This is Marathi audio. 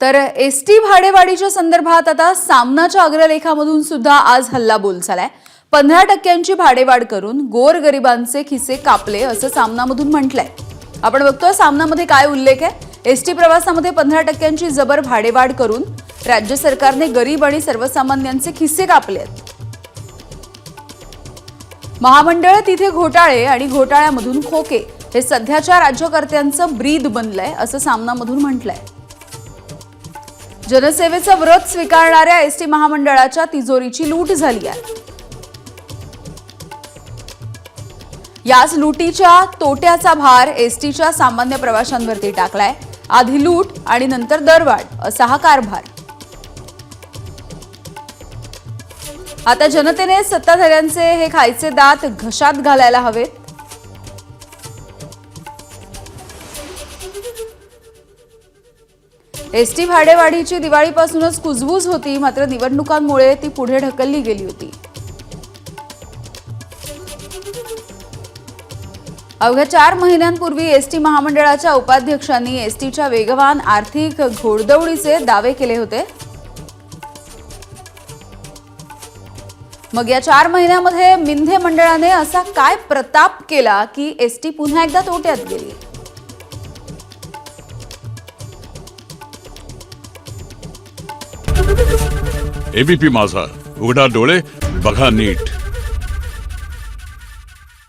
तर एसटी भाडेवाढीच्या संदर्भात आता सामनाच्या अग्रलेखामधून सुद्धा आज हल्ला बोल झालाय। 15% भाडेवाढ करून गोरगरिबांचे खिसे कापले असं सामनामधून म्हटलंय। आपण बघतोय सामनामध्ये काय उल्लेख आहे। एसटी प्रवासामध्ये 15% जबर भाडेवाढ करून राज्य सरकारने गरीब आणि सर्वसामान्यांचे खिसे कापले आहेत। महामंडळ तिथे घोटाळे आणि घोटाळ्यामधून खोके हे सध्याच्या राज्यकर्त्यांचं ब्रीद बनलंय असं सामनामधून म्हटलंय। जनसेवेचं व्रत स्वीकारणाऱ्या एसटी महामंडळाच्या तिजोरीची लूट झाली आहे। याच लुटीच्या तोट्याचा भार एसटीच्या सामान्य प्रवाशांवरती टाकलाय। आधी लूट आणि नंतर दरवाढ असा हा कारभार। आता जनतेने सत्ताधाऱ्यांचे हे खायचे दात घशात घालायला हवेत। एसटी भाडेवाढीची दिवाळीपासूनच कुजबूज होती, मात्र निवडणुकांमुळे ती पुढे ढकलली गेली होती। अवघ्या 4 महिन्यांपूर्वी एसटी महामंडळाच्या उपाध्यक्षांनी एसटीच्या वेगवान आर्थिक घोडदौडीचे दावे केले होते। मग या 4 महिन्यामध्ये मिंधे मंडळाने असा काय प्रताप केला की एसटी पुन्हा एकदा तोट्यात गेली। एबीपी माझा, उघडा डोळे बघा नीट।